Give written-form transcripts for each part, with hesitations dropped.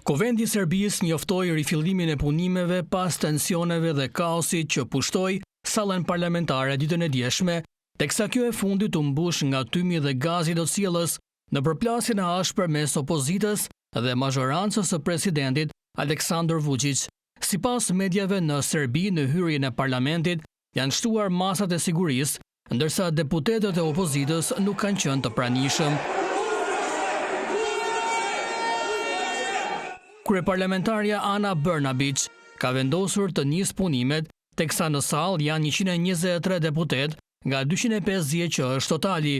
Kuvendi i Serbisë njoftoi rifillimin e punimeve pas tensioneve dhe kaosit që pushtoi sallën parlamentare ditën e djeshme, teksa kjo e fundit u mbush nga tymi dhe gazi do sjellës në përplasjen e ashpër mes opozitës dhe mazhorancës së presidentit Aleksandar Vučić. Sipas mediave në Serbi, në hyrjen e parlamentit janë shtuar masat e sigurisë, ndërsa deputetët e opozitës nuk kanë qenë të pranishëm. Kryeparlamentarja Ana Brnabić ka vendosur të nisë punimet, teksa në sallë janë 123 deputet nga 250 që është totali.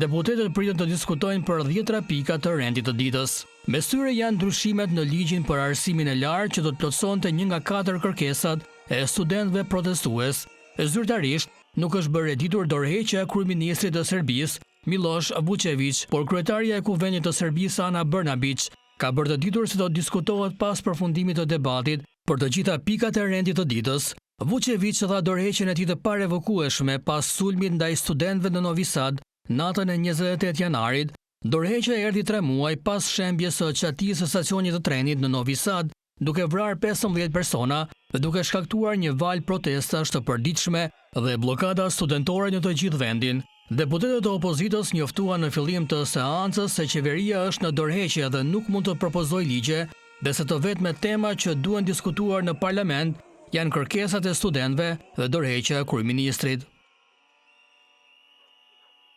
Deputetët pritën të diskutojnë për 10 pika të rendit të ditës. Mes tyre janë ndryshimet në ligjin për arsimin e lartë që do të plotësonte 1 nga 4 kërkesat e studentëve protestues. Zyrtarisht nuk është bërë e ditur dorëheqja e kryeministrit të Serbisë, Miloš Vučević, por kryetaria e Kuvendit të Serbisë Ana Brnabić ka bërë të ditur se do të diskutohet pas përfundimit të debatit për të gjitha pikat e rendit të ditës. Vučević dha dorëheqjen e tij të parevokueshme pas sulmit ndaj studentëve në Novi Sad natën e 28 janarit. Dorëheqja erdhi 3 muaj pas shembjes së çatisë së stacionit të trenit në Novi Sad, duke vrarë 15 persona dhe duke shkaktuar një valë protestash të përditshme dhe bllokada studentore në të gjithë vendin. Deputetët e opozitës njoftuan në fillim të seancës se qeveria është në dorëheqje dhe nuk mund të propozojë ligje, dhe se të vetmet tema që duhen diskutuar në parlament janë kërkesat e studentëve dhe dorëheqja e kryeministrit.